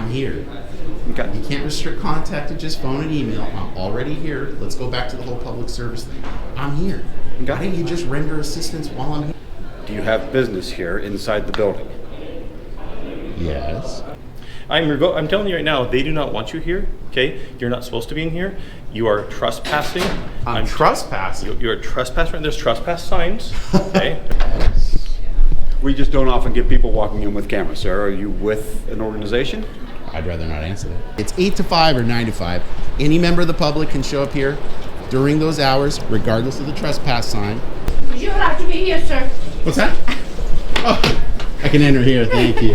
I'm here. Okay. You can't restrict contact to just phone and email. I'm already here. Let's go back to the whole public service thing. I'm here. Okay. Why didn't you just render assistance while I'm here? Do you have business here inside the building? Yes. I'm telling you right now, they do not want you here, okay? You're not supposed to be in here. You are trespassing. I'm trespassing? You're a trespasser, and there's trespass signs, okay? We just don't often get people walking in with cameras, sir. Are you with an organization? I'd rather not answer that. It's 8 to 5 or 9 to 5. Any member of the public can show up here during those hours, regardless of the trespass sign. You have to be here, sir. What's that? Oh, I can enter here, thank you.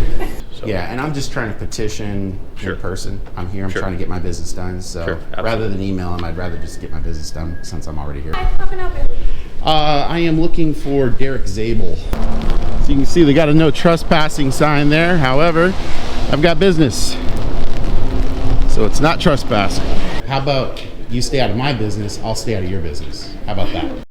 Yeah, and I'm just trying to petition in person. I'm here, I'm trying to get my business done. So rather than email them, I'd rather just get my business done since I'm already here. How can I help you? I am looking for Derek Zabel. So you can see they got a no trespassing sign there. However, I've got business. So it's not trespassing. How about you stay out of my business, I'll stay out of your business. How about that?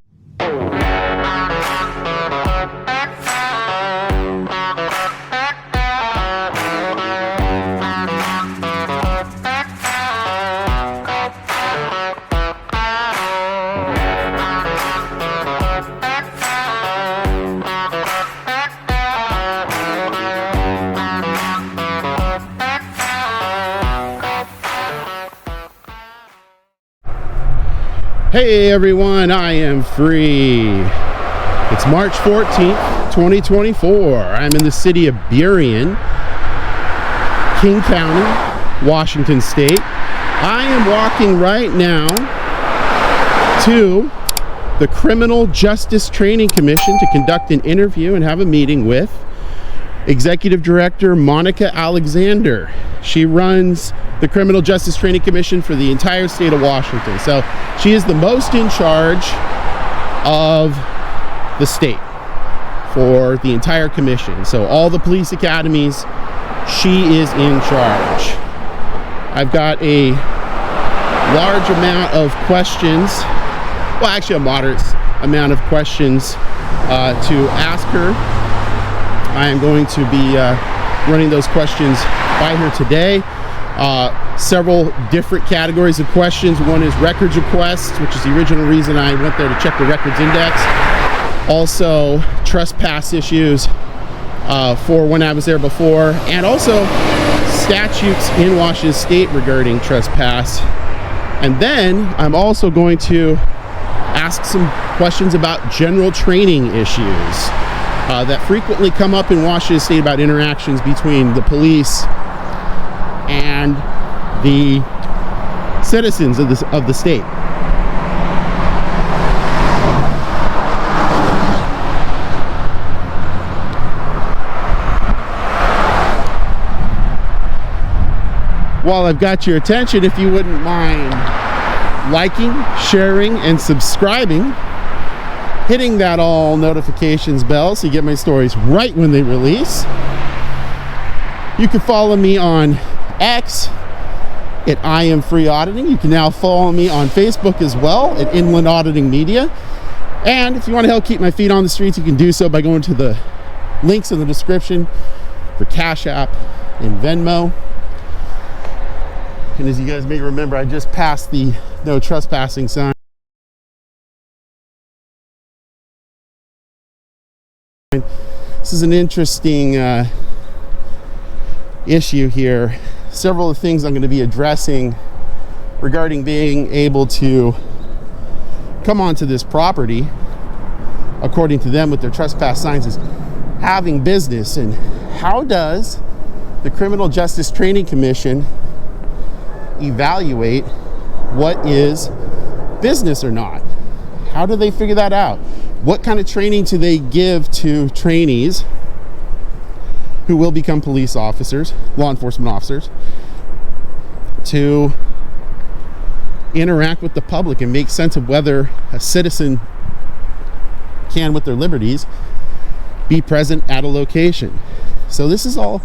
Hey everyone, I am free. It's March 14th, 2024. I'm in the city of Burien, King County, Washington State. I am walking right now to the Criminal Justice Training Commission to conduct an interview and have a meeting with Executive Director Monica Alexander. She runs the Criminal Justice Training Commission for the entire state of Washington. So she is the most in charge of the state for the entire commission. So all the police academies, she is in charge. I've got a large amount of questions, well actually a moderate amount of questions to ask her. I am going to be running those questions by her today. Several different categories of questions. One is records requests, which is the original reason I went there to check the records index. Also trespass issues for when I was there before, and also statutes in Washington State regarding trespass. And then I'm also going to ask some questions about general training issues that frequently come up in Washington State about interactions between the police and the citizens of the state. While I've got your attention, if you wouldn't mind liking, sharing, and subscribing, hitting that all notifications bell so you get my stories right when they release. You can follow me on X at I.A.M Free Auditing. You can now follow me on Facebook as well at Inland Auditing Media. And if you want to help keep my feet on the streets, you can do so by going to the links in the description for Cash App and Venmo. And as you guys may remember, I just passed the no trespassing sign. This is an interesting issue here. Several of the things I'm going to be addressing regarding being able to come onto this property, according to them with their trespass signs, is having business. And how does the Criminal Justice Training Commission evaluate what is business or not? How do they figure that out? What kind of training do they give to trainees who will become police officers, law enforcement officers, to interact with the public and make sense of whether a citizen can, with their liberties, be present at a location? So this is all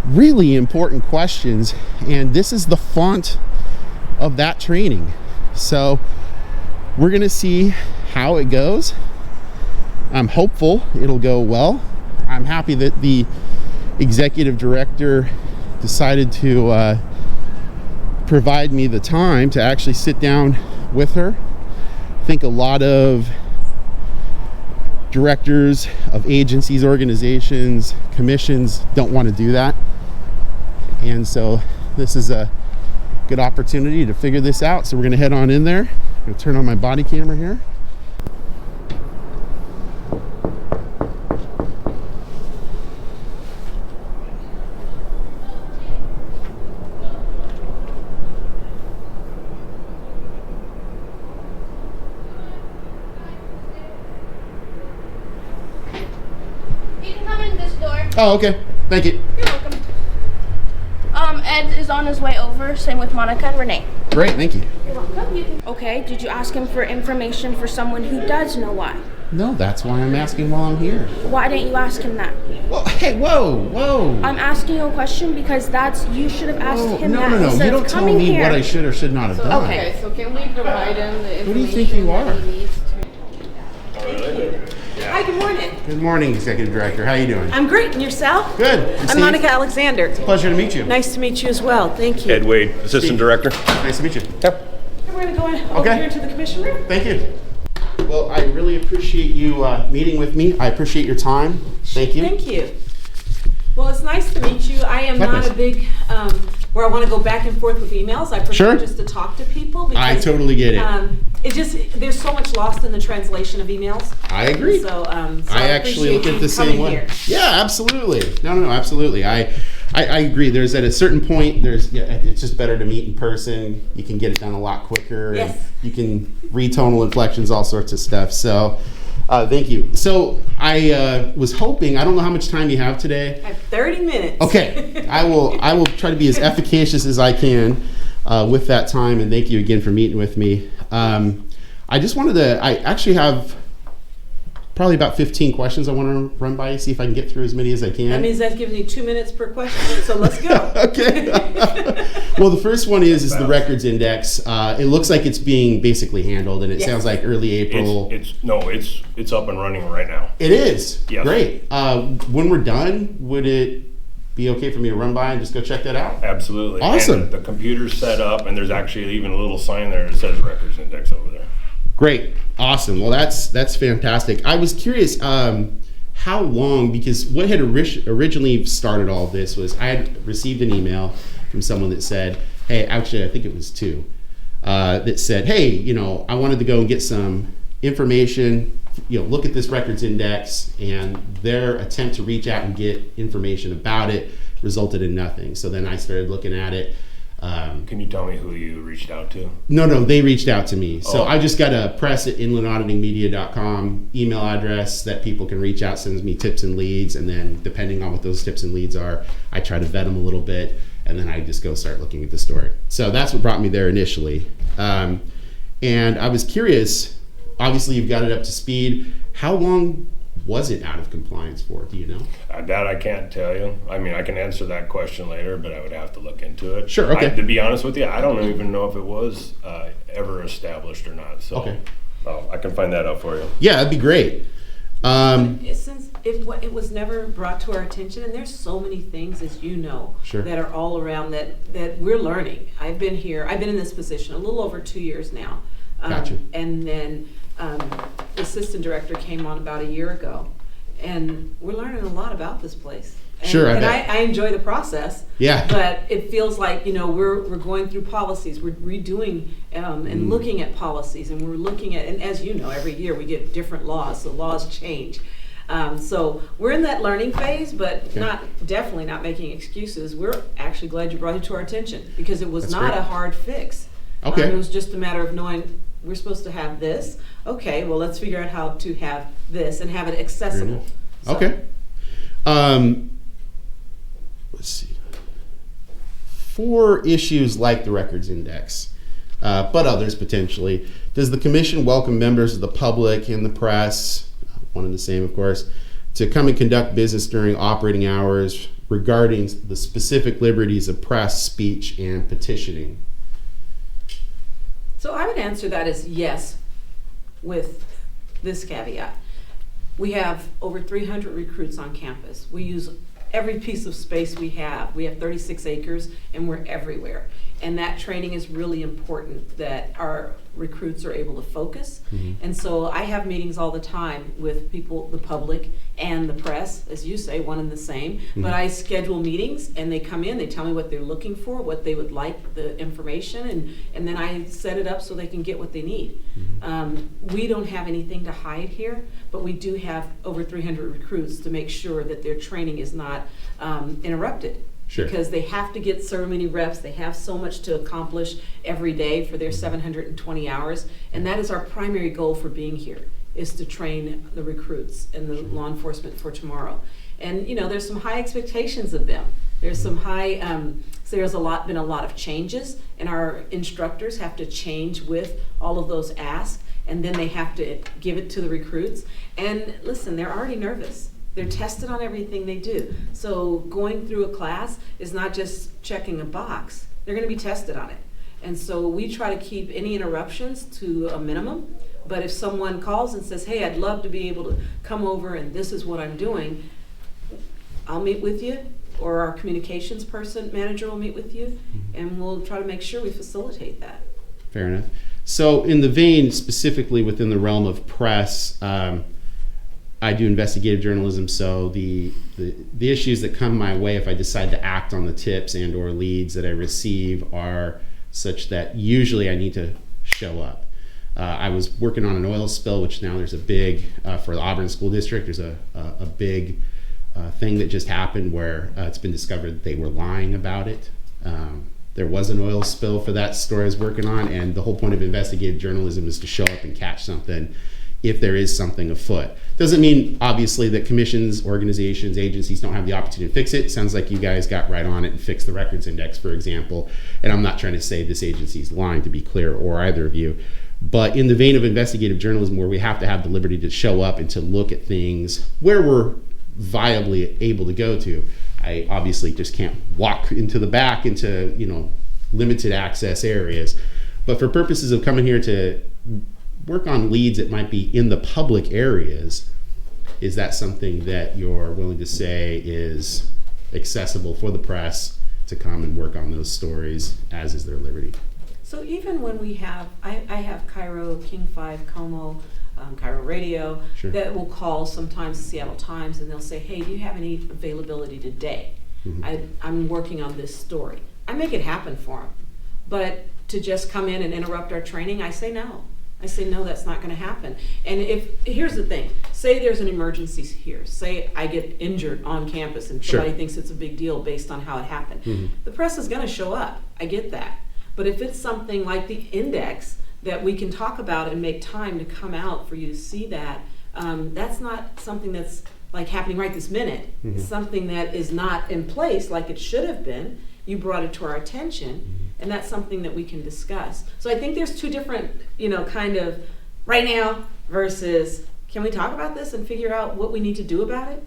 really important questions, and this is the font of that training. So we're going to see how it goes. I'm hopeful it'll go well. I'm happy that the executive director decided to provide me the time to actually sit down with her. I think a lot of directors of agencies, organizations, commissions don't want to do that. And so this is a good opportunity to figure this out. So we're going to head on in there. I'm going to turn on my body camera here. Oh, okay. Thank you. You're welcome. Ed is on his way over. Same with Monica and Renee. Great, thank you. You're welcome. Okay, did you ask him for information for someone who does know why? No, that's why I'm asking while I'm here. Why didn't you ask him that? Well, hey, whoa. I'm asking you a question because you should have asked him that No. instead You don't of tell coming me here. what I should or should not have done. Okay. So can we provide him the information Who do you think you are? that he needs to? Hi, good morning. Good morning, Executive Director. How you doing? I'm great, and yourself? Good. I'm Monica Alexander. Pleasure to meet you. Nice to meet you as well. Thank you. Ed Wade, Assistant Director. Nice to meet you. We're going to go over here to the commission room. Thank you. Well, I really appreciate you meeting with me. I appreciate your time. Thank you. Thank you. Well, it's nice to meet you. I am Likewise. not a big, where I want to go back and forth with emails. I prefer Sure. just to talk to people. I totally get it. There's so much lost in the translation of emails. I agree. So, I actually look at the same way. Here. Yeah, absolutely. No, absolutely. I agree. There's at a certain point, it's just better to meet in person. You can get it done a lot quicker. Yes. And you can read tonal inflections, all sorts of stuff. So, thank you. So I was hoping. I don't know how much time you have today. I have 30 minutes. Okay, I will try to be as efficacious as I can with that time, and thank you again for meeting with me. I just wanted to. I actually have probably about 15 questions I want to run by you, see if I can get through as many as I can. That means that's giving you 2 minutes per question. So let's go. Okay. Well, the first one is the records index. It looks like it's being basically handled, and it Yes. sounds like early April. It's up and running right now. It is. Yes. Great. When we're done, would it be okay for me to run by and just go check that out? Absolutely. Awesome. And the computer's set up, and there's actually even a little sign there that says records index over there. Great. Awesome. Well, that's fantastic. I was curious how long, because what had originally started all of this was I had received an email from someone that said, hey, actually, I think it was two, that said, hey, I wanted to go and get some information, look at this records index, and their attempt to reach out and get information about it resulted in nothing. So then I started looking at it. Can you tell me who you reached out to? No, they reached out to me. So Oh. I just got a press@inlandauditingmedia.com email address that people can reach out, sends me tips and leads, and then depending on what those tips and leads are, I try to vet them a little bit, and then I just go start looking at the story. So that's what brought me there initially. And I was curious, obviously you've got it up to speed. How long was it out of compliance for? Do you know? That I can't tell you. I mean, I can answer that question later, but I would have to look into it. Sure, okay. To be honest with you, I don't even know if it was ever established or not. So Okay. I can find that out for you. Yeah, that'd be great. Since it was never brought to our attention, and there's so many things, as you know, Sure. that are all around that we're learning. I've been in this position a little over 2 years now. Gotcha. And then the assistant director came on about a year ago, and we're learning a lot about this place. And, Sure, I and bet. I enjoy the process. Yeah. But it feels like we're going through policies, we're redoing and looking at policies, and we're looking at, and as you know, every year we get different laws, so laws change. So we're in that learning phase, but Okay. definitely not making excuses. We're actually glad you brought it to our attention, because it was That's not great. a hard fix. Okay. It was just a matter of knowing we're supposed to have this. Okay, well, let's figure out how to have this and have it accessible. So- Okay. Let's see. For issues like the records index, but others potentially, does the commission welcome members of the public and the press, one and the same of course, to come and conduct business during operating hours regarding the specific liberties of press, speech, and petitioning? So I would answer that as yes, with this caveat. We have over 300 recruits on campus. We use every piece of space we have. We have 36 acres and we're everywhere. And that training is really important, that our recruits are able to focus. And so I have meetings all the time with people, the public and the press, as you say, one and the same. But I schedule meetings and they come in, they tell me what they're looking for, what they would like, the information, and then I set it up so they can get what they need. We don't have anything to hide here, but we do have over 300 recruits to make sure that their training is not interrupted. Sure. Because they have to get so many reps, they have so much to accomplish every day for their 720 hours, and that is our primary goal for being here, is to train the recruits and the law enforcement for tomorrow. And you know, there's some high expectations of them. There's some high, so there's been a lot of changes, and our instructors have to change with all of those asks, and then they have to give it to the recruits. And listen, they're already nervous. They're tested on everything they do. So going through a class is not just checking a box. They're going to be tested on it. And so we try to keep any interruptions to a minimum. But if someone calls and says, hey, I'd love to be able to come over and this is what I'm doing, I'll meet with you, or our communications manager will meet with you, and we'll try to make sure we facilitate that. Fair enough. So in the vein, specifically within the realm of press, I do investigative journalism, so the issues that come my way if I decide to act on the tips and or leads that I receive are such that usually I need to show up. I was working on an oil spill, which now there's a big, for the Auburn School District, there's a big thing that just happened where it's been discovered that they were lying about it. There was an oil spill for that story I was working on, and the whole point of investigative journalism is to show up and catch something if there is something afoot. Doesn't mean, obviously, that commissions, organizations, agencies don't have the opportunity to fix it. Sounds like you guys got right on it and fixed the records index, for example. And I'm not trying to say this agency is lying, to be clear, or either of you. But in the vein of investigative journalism, where we have to have the liberty to show up and to look at things where we're viably able to go to, I obviously just can't walk into the back into, limited access areas. But for purposes of coming here to work on leads that might be in the public areas, is that something that you're willing to say is accessible for the press to come and work on those stories, as is their liberty? So even when we have, I have Cairo, King 5, Como, Cairo Radio, Sure. that will call sometimes the Seattle Times, and they'll say, hey, do you have any availability today? I'm working on this story. I make it happen for them. But to just come in and interrupt our training, I say no. I say, no, that's not going to happen. And here's the thing, say there's an emergency here. Say I get injured on campus and somebody thinks it's a big deal based on how it happened. The press is going to show up. I get that. But if it's something like the index that we can talk about and make time to come out for you to see that, that's not something that's like happening right this minute. It's something that is not in place like it should have been. You brought it to our attention. And that's something that we can discuss. So I think there's two different, kind of right now versus can we talk about this and figure out what we need to do about it?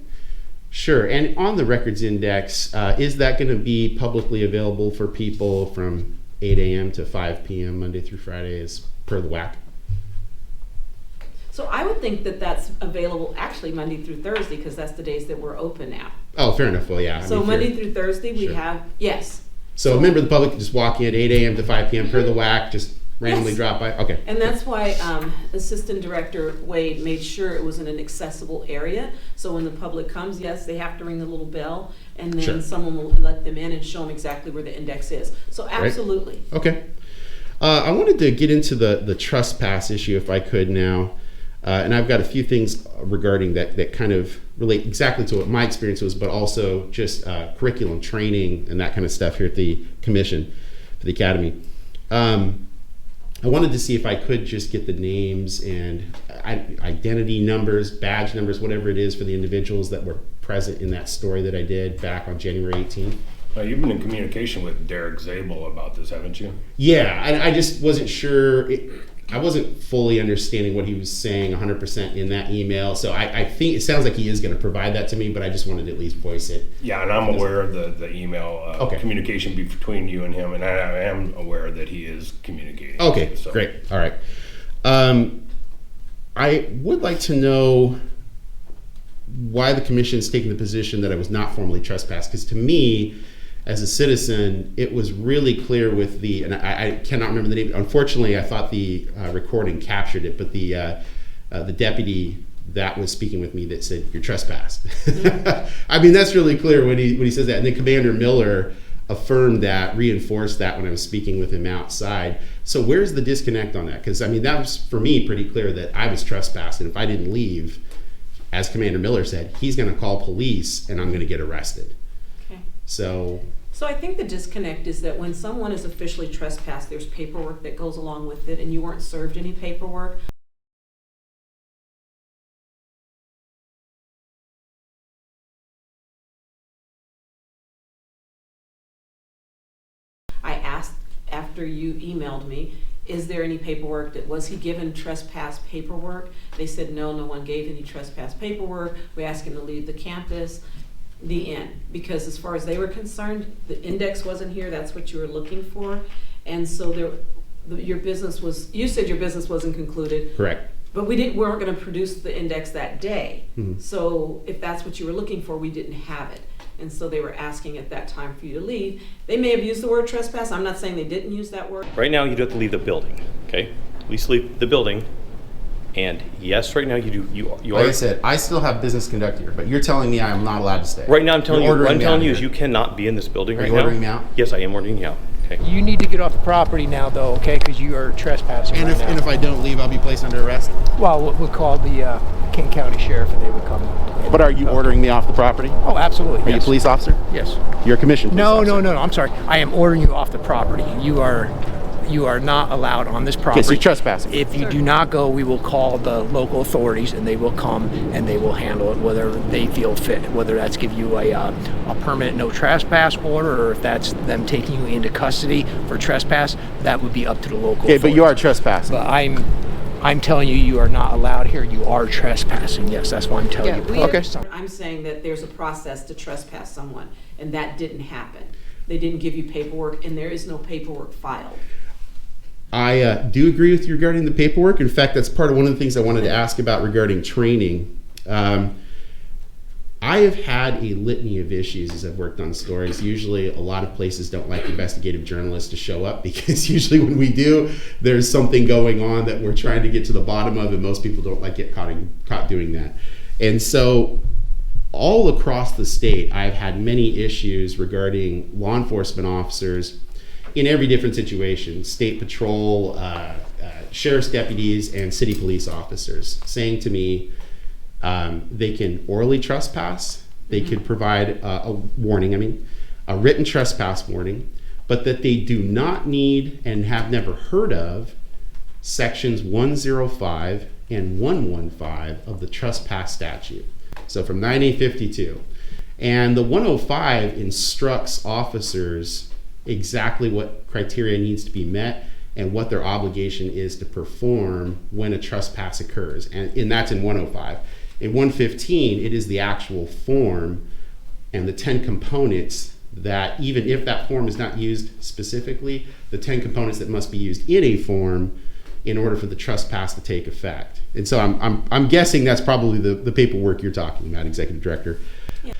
Sure. And on the records index, is that going to be publicly available for people from 8 a.m. to 5 p.m. Monday through Friday as per the WAC? So I would think that that's available actually Monday through Thursday because that's the days that we're open now. Oh, fair enough. Well, yeah. So Monday through Thursday we have, yes. So a member of the public can just walk in at 8 a.m. to 5 p.m. per the WAC, just randomly drop by? Okay. And that's why Assistant Director Wade made sure it was in an accessible area. So when the public comes, yes, they have to ring the little bell, and then someone will let them in and show them exactly where the index is. So absolutely. Right. Okay. I wanted to get into the trespass issue if I could now. And I've got a few things regarding that kind of relate exactly to what my experience was, but also just curriculum training and that kind of stuff here at the commission, for the academy. I wanted to see if I could just get the names and identity numbers, badge numbers, whatever it is for the individuals that were present in that story that I did back on January 18th. You've been in communication with Derek Zabel about this, haven't you? Yeah, I just wasn't sure. I wasn't fully understanding what he was saying 100% in that email. So I think it sounds like he is going to provide that to me, but I just wanted to at least voice it. Yeah, and I'm aware of the email communication between you and him, and I am aware that he is communicating. Okay, great. All right. I would like to know why the commission's taking the position that I was not formally trespassed. Because to me, as a citizen, it was really clear with the, and I cannot remember the name. Unfortunately, I thought the recording captured it, but the deputy that was speaking with me that said, "You're trespassed." I mean, that's really clear when he says that. And then Commander Miller affirmed that, reinforced that when I was speaking with him outside. So where's the disconnect on that? Because I mean, that was for me pretty clear that I was trespassed, and if I didn't leave, as Commander Miller said, he's going to call police and I'm going to get arrested. Okay. So I think the disconnect is that when someone is officially trespassed, there's paperwork that goes along with it, and you weren't served any paperwork. I asked after you emailed me, is there any paperwork was he given trespass paperwork? They said no one gave any trespass paperwork. We asked him to leave the campus. The end. Because as far as they were concerned, the index wasn't here. That's what you were looking for. And so your business was, you said your business wasn't concluded. correct. But we weren't going to produce the index that day. So if that's what you were looking for, we didn't have it. And so they were asking at that time for you to leave. They may have used the word trespass. I'm not saying they didn't use that word. Right now, you do have to leave the building, okay? At least leave the building. And yes, right now you do. You Like are. I said, I still have business conduct here, but you're telling me I am not allowed to stay. Right now, I'm telling you. What I'm telling you is here. you cannot be in this building Are right you now. ordering me out? Yes, I am ordering you out. Okay. You need to get off the property now, though, okay? Because you are trespassing And right now. if I don't leave, I'll be placed under arrest. Well, we'll call the King County Sheriff, and they would come. But are you ordering me off the property? Oh, absolutely. Are you a police officer? Yes. You're a commissioned police officer. No. I'm sorry. I am ordering you off the property. You are not allowed on this property. Okay, so you're trespassing. If you do not go, we will call the local authorities, and they will come and they will handle it whether they feel fit. Whether that's give you a permanent no trespass order, or if that's them taking you into custody for trespass, that would be up to the local Okay, authorities. but you are trespassing. But I'm telling you, you are not allowed here. You are trespassing. Yes, that's why I'm telling you. Okay. I'm saying that there's a process to trespass someone, and that didn't happen. They didn't give you paperwork, and there is no paperwork filed. I do agree with you regarding the paperwork. In fact, that's part of one of the things I wanted to ask about regarding training. I have had a litany of issues as I've worked on stories. Usually a lot of places don't like investigative journalists to show up because usually when we do, there's something going on that we're trying to get to the bottom of, and most people don't like get caught doing that. And so all across the state, I've had many issues regarding law enforcement officers in every different situation, state patrol, sheriff's deputies, and city police officers saying to me, they can orally trespass, they could provide a warning, a written trespass warning, but that they do not need and have never heard of sections 105 and 115 of the trespass statute. So from 1952. And the 105 instructs officers exactly what criteria needs to be met and what their obligation is to perform when a trespass occurs. And that's in 105. In 115, it is the actual form and the 10 components that, even if that form is not used specifically, the 10 components that must be used in a form in order for the trespass to take effect. And so I'm guessing that's probably the paperwork you're talking about, Executive Director. Yeah.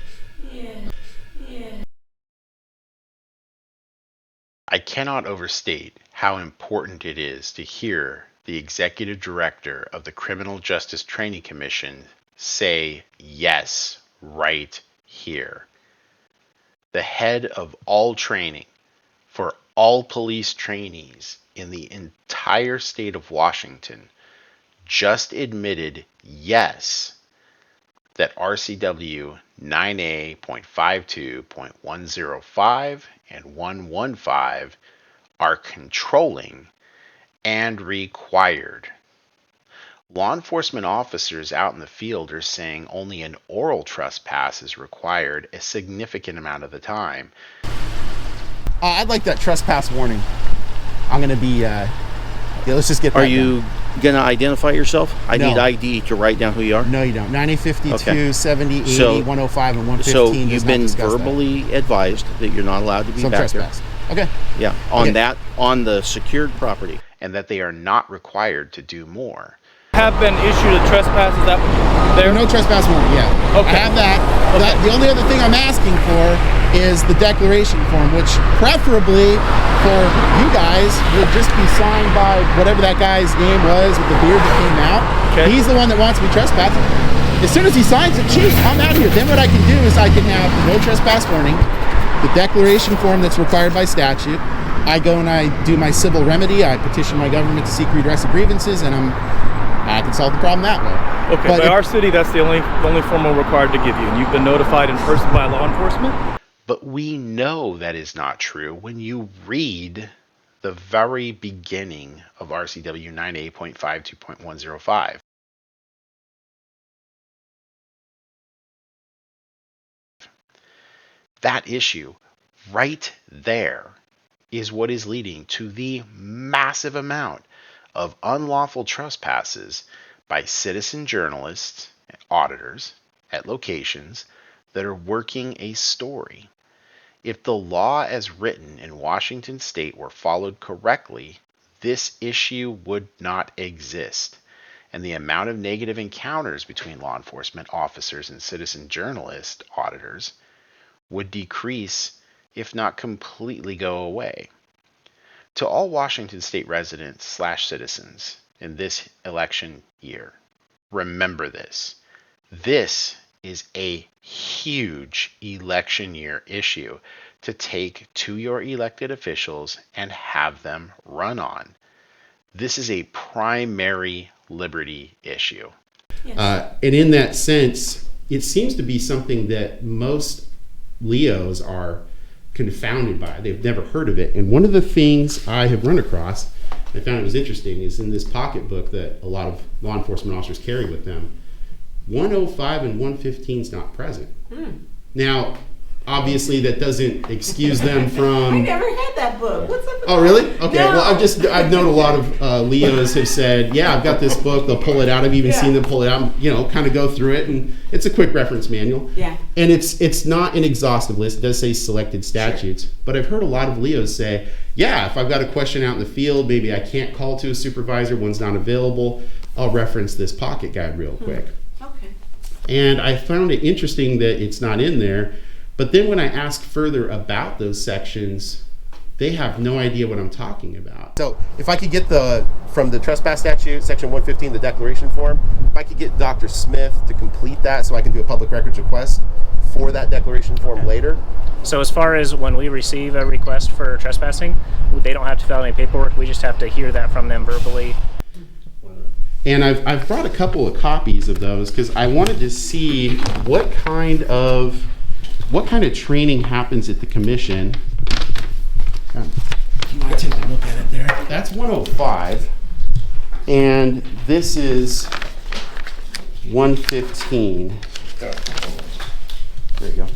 I cannot overstate how important it is to hear the Executive Director of the Criminal Justice Training Commission say yes right here. The head of all training for all police trainees in the entire state of Washington just admitted yes that RCW 9A.52.105 and 115 are controlling and required. Law enforcement officers out in the field are saying only an oral trespass is required a significant amount of the time. I'd like that trespass warning. I'm going to be, let's just get that. Are you going to identify yourself? I need ID to write down who you are. No, you don't. 9052, Okay. 70, 80, So- 105, and 115. So does you've not been discuss that. verbally advised that you're not allowed to be Some back trespass. Okay. there. Yeah, on Okay. on the secured property. And that they are not required to do more. have been issued a trespass. Is that there? No trespass warning yet. Okay. I have that. Okay. The only other thing I'm asking for is the declaration form, which preferably for you guys would just be signed by whatever that guy's name was with the beard that came out. Okay. He's the one that wants me trespassing. As soon as he signs it, geez, I'm out of here. Then what I can do is I can have no trespass warning, the declaration form that's required by statute. I go and I do my civil remedy. I petition my government to seek redress of grievances, and I can solve the problem that way. Okay, by our city, that's the only form we're required to give you, and you've been notified in person by law enforcement? But we know that is not true when you read the very beginning of RCW 98.52.105. That issue right there is what is leading to the massive amount of unlawful trespasses by citizen journalists and auditors at locations that are working a story. If the law as written in Washington state were followed correctly, this issue would not exist, and the amount of negative encounters between law enforcement officers and citizen journalist auditors would decrease, if not completely go away. To all Washington state residents / citizens in this election year, remember this. This is a huge election year issue to take to your elected officials and have them run on. This is a primary liberty issue. Yes. And in that sense, it seems to be something that most Leos are confounded by. They've never heard of it. And one of the things I have run across, I found it was interesting, is in this pocketbook that a lot of law enforcement officers carry with them, 105 and 115 is not present. Now, obviously that doesn't excuse them from... I never had that book. What's up with Oh, really? Okay. No. Well, I've known a lot of Leos have said, yeah, I've got this book. They'll pull it out. I've even seen them pull it out, kind of go through it. And it's a quick reference manual. Yeah. And it's not an exhaustive list. It does say selected statutes. Sure. But I've heard a lot of Leos say, yeah, if I've got a question out in the field, maybe I can't call to a supervisor, one's not available, I'll reference this pocket guide real quick. Okay. And I found it interesting that it's not in there. But then when I ask further about those sections, they have no idea what I'm talking about. So if I could get from the trespass statute, section 115, the declaration form, if I could get Dr. Smith to complete that so I can do a public records request for that declaration form later. So as far as when we receive a request for trespassing, they don't have to fill out any paperwork. We just have to hear that from them verbally. And I've brought a couple of copies of those because I wanted to see what kind of training happens at the commission. You want to take a look at it there? That's 105, and this is 115. There you go.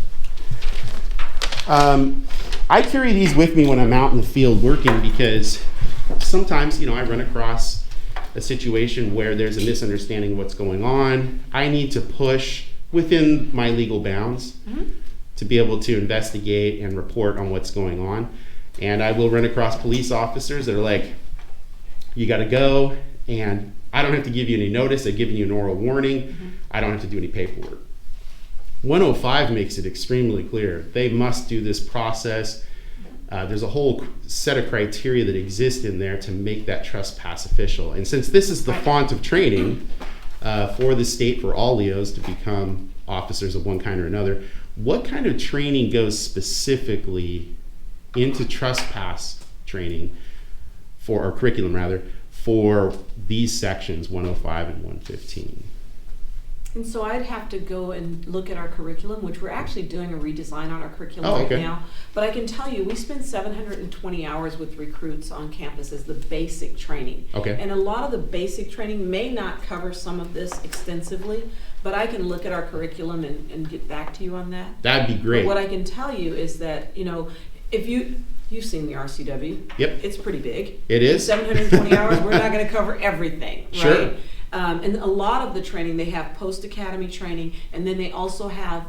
I carry these with me when I'm out in the field working because sometimes, I run across a situation where there's a misunderstanding of what's going on. I need to push within my legal bounds to be able to investigate and report on what's going on. And I will run across police officers that are like, you got to go, and I don't have to give you any notice. I've given you an oral warning. I don't have to do any paperwork. 105 makes it extremely clear. They must do this process. There's a whole set of criteria that exist in there to make that trespass official. And since this is the font of training for the state for all Leos to become officers of one kind or another, what kind of training goes specifically into trespass training or curriculum rather, for these sections 105 and 115? And so I'd have to go and look at our curriculum, which we're actually doing a redesign on our curriculum right now. But I can tell you, we spend 720 hours with recruits on campus as the basic training. Okay. And a lot of the basic training may not cover some of this extensively, but I can look at our curriculum and get back to you on that. That'd be great. But what I can tell you is that, if you've seen the RCW. Yep. It's pretty big. It is. 720 hours, we're not going to cover everything, right? Sure. And a lot of the training, they have post-academy training, and then they also have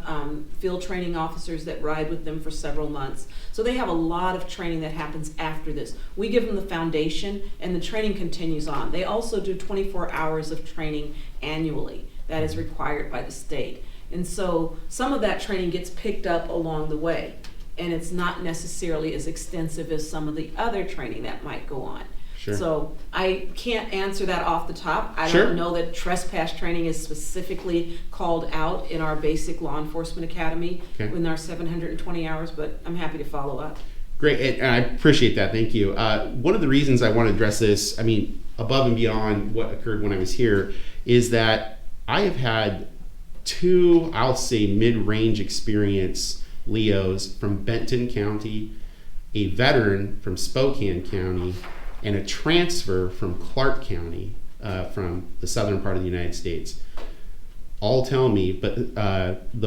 field training officers that ride with them for several months. So they have a lot of training that happens after this. We give them the foundation, and the training continues on. They also do 24 hours of training annually that is required by the state. And so some of that training gets picked up along the way, and it's not necessarily as extensive as some of the other training that might go on. Sure. So I can't answer that off the top. I Sure. don't know that trespass training is specifically called out in our basic law enforcement academy in our 720 hours, but I'm happy to follow up. Great, and I appreciate that. Thank you. One of the reasons I want to address this, I mean, above and beyond what occurred when I was here, is that I have had two, I'll say, mid-range experience LEOs from Benton County, a veteran from Spokane County, and a transfer from Clark County, from the southern part of the United States. All tell me, but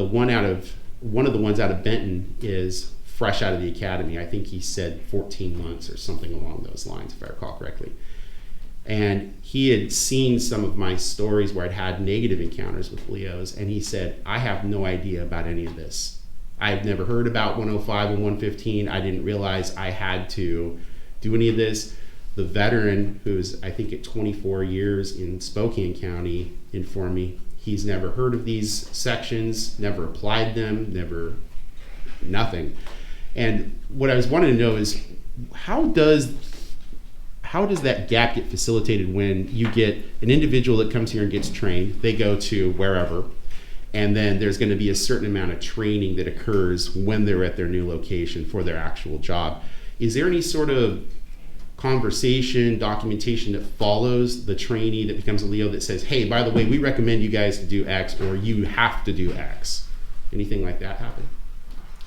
one of the ones out of Benton is fresh out of the academy. I think he said 14 months or something along those lines, if I recall correctly. And he had seen some of my stories where I'd had negative encounters with LEOs, and he said, I have no idea about any of this. I've never heard about 105 and 115. I didn't realize I had to do any of this. The veteran, who's I think at 24 years in Spokane County, informed me he's never heard of these sections, never applied them, nothing. And what I was wanting to know is how does that gap get facilitated when you get an individual that comes here and gets trained, they go to wherever, and then there's going to be a certain amount of training that occurs when they're at their new location for their actual job. Is there any sort of conversation, documentation that follows the trainee that becomes a LEO that says, hey, by the way, we recommend you guys to do X, or you have to do X? Anything like that happen?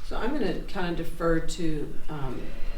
So I'm going to kind of defer to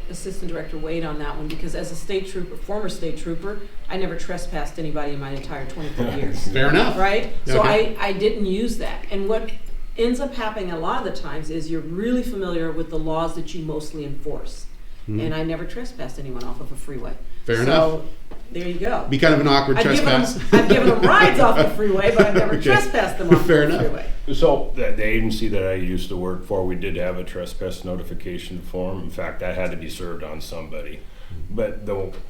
Assistant Director Wade on that one, because as a state trooper, former state trooper, I never trespassed anybody in my entire 24 years. Fair enough. Right? So Okay. I didn't use that. And what ends up happening a lot of the times is you're really familiar with the laws that you mostly enforce. Mhm. And I never trespassed anyone off of a freeway. Fair enough. So there you go. Be kind of an awkward trespass. I've given them rides off the freeway, but I've never Okay. trespassed them off Fair the enough. freeway. So the agency that I used to work for, we did have a trespass notification form. In fact, that had to be served on somebody. But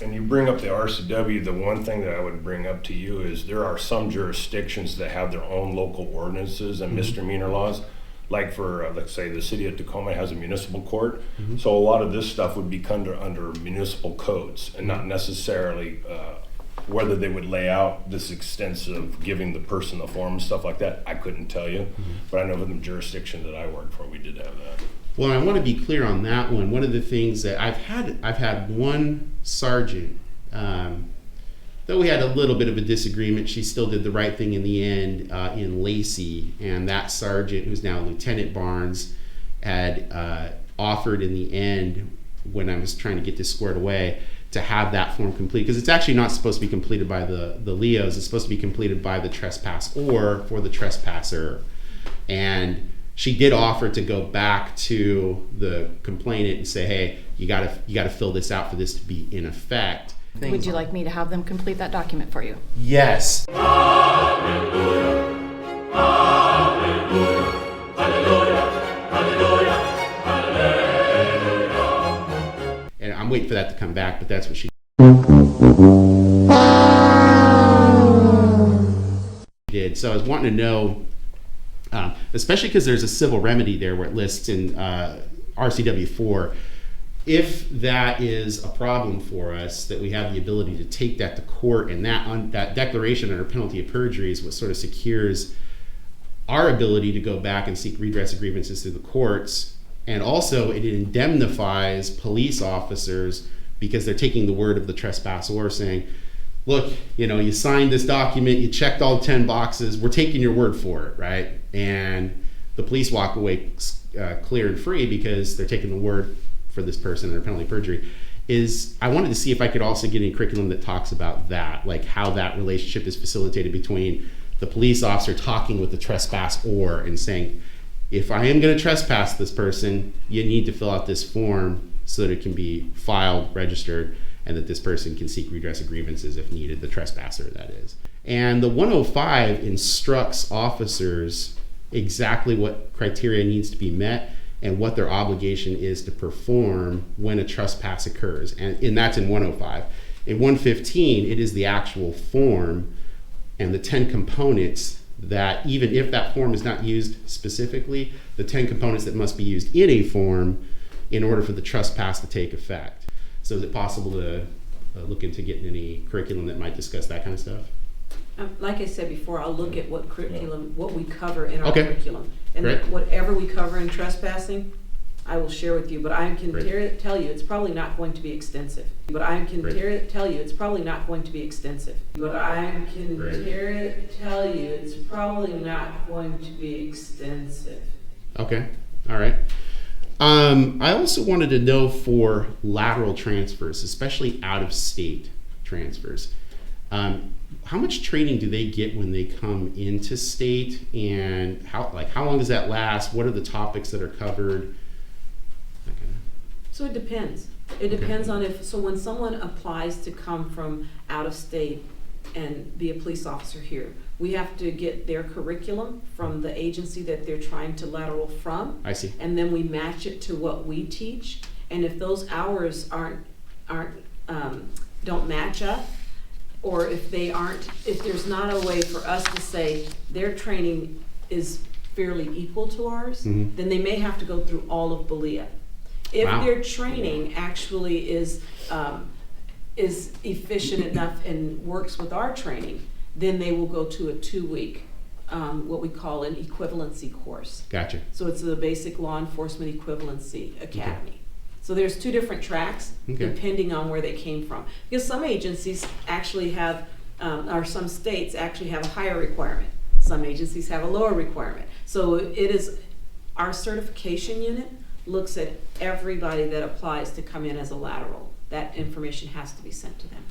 and you bring up the RCW, the one thing that I would bring up to you is there are some jurisdictions that have their own local ordinances and misdemeanor laws. Like for, let's say, the city of Tacoma has a municipal court. So a lot of this stuff would be under municipal codes and not necessarily whether they would lay out this extensive giving the person the form and stuff like that. I couldn't tell you, but I know in the jurisdiction that I worked for, we did have that. Well, I want to be clear on that one. One of the things that I've had one sergeant, though we had a little bit of a disagreement, she still did the right thing in the end in Lacey, and that sergeant, who's now Lieutenant Barnes, had offered in the end, when I was trying to get this squared away, to have that form complete, because it's actually not supposed to be completed by the LEOs, it's supposed to be completed by the trespasser for the trespasser. And she did offer to go back to the complainant and say, hey, you gotta fill this out for this to be in effect. Would you like me to have them complete that document for you? Yes. Hallelujah, hallelujah, hallelujah, hallelujah, hallelujah. And I'm waiting for that to come back, but that's what she did. So I was wanting to know, especially because there's a civil remedy there where it lists in RCW 4, if that is a problem for us, that we have the ability to take that to court, and that declaration under penalty of perjury is what sort of secures our ability to go back and seek redress of grievances through the courts. And also it indemnifies police officers because they're taking the word of the trespasser saying, look, you signed this document, you checked all 10 boxes, we're taking your word for it, right? And the police walk away clear and free because they're taking the word for this person under penalty of perjury. I wanted to see if I could also get any curriculum that talks about that, like how that relationship is facilitated between the police officer talking with the trespasser and saying, if I am going to trespass this person, you need to fill out this form so that it can be filed, registered, and that this person can seek redress of grievances if needed, the trespasser, that is. And the 105 instructs officers exactly what criteria needs to be met and what their obligation is to perform when a trespass occurs. And that's in 105. In 115, it is the actual form and the 10 components that, even if that form is not used specifically, the 10 components that must be used in a form in order for the trespass to take effect. So is it possible to look into getting any curriculum that might discuss that kind of stuff? Like I said before, I'll look at what curriculum, what we cover in our Okay. curriculum. And Great. whatever we cover in trespassing, I will share with you, but I can tell you it's probably not going to be extensive. But I can tell you it's probably not going to be extensive. But I can tell you it's probably not going to be extensive. Okay, all right. I also wanted to know for lateral transfers, especially out-of-state transfers, how much training do they get when they come into state, and how long does that last? What are the topics that are covered? So it depends. It depends on so when someone applies to come from out of state and be a police officer here, we have to get their curriculum from the agency that they're trying to lateral from. I see. And then we match it to what we teach. And if those hours don't match up, or if there's not a way for us to say their training is fairly equal to ours, then they may have to go through all of BLEA. If their training actually is efficient enough and works with our training, then they will go to a 2-week, what we call an equivalency course. Gotcha. So it's the Basic Law Enforcement Equivalency Academy. Okay. So there's 2 different tracks depending on where they came from. Because some agencies actually have, or some states actually have a higher requirement. Some agencies have a lower requirement. So it is, our certification unit looks at everybody that applies to come in as a lateral. That information has to be sent to them.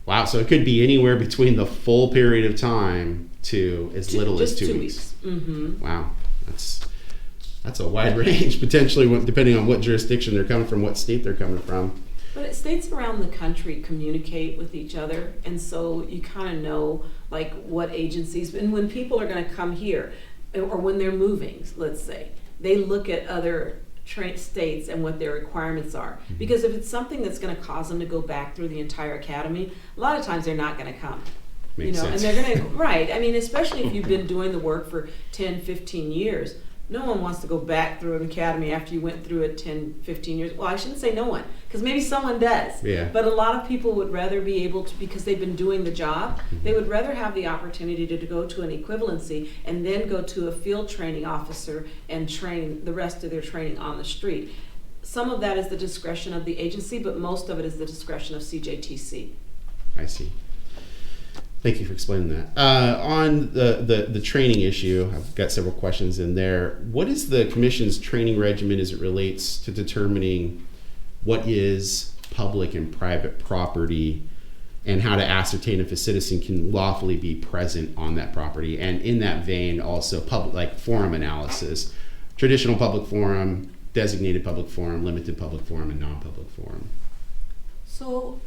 Wow, so it could be anywhere between the full period of time to as little as 2 weeks. Mm-hmm. Wow, that's a wide range, potentially, depending on what jurisdiction they're coming from, what state they're coming from. But states around the country communicate with each other, and so you kind of know like what agencies, and when people are going to come here, or when they're moving, let's say, they look at other states and what their requirements are. Because if it's something that's going to cause them to go back through the entire academy, a lot of times they're not going to come. Makes sense. And they're going to, right, I mean, especially if you've been doing the work for 10, 15 years, no one wants to go back through an academy after you went through it 10, 15 years. Well, I shouldn't say no one, because maybe someone does. Yeah. But a lot of people would rather be able to, because they've been doing the job, they would rather have the opportunity to go to an equivalency and then go to a field training officer and train the rest of their training on the street. Some of that is the discretion of the agency, but most of it is the discretion of CJTC. I see. Thank you for explaining that. On the training issue, I've got several questions in there. What is the Commission's training regimen as it relates to determining what is public and private property, and how to ascertain if a citizen can lawfully be present on that property? And in that vein, also public, like forum analysis, traditional public forum, designated public forum, limited public forum, and non-public forum. So,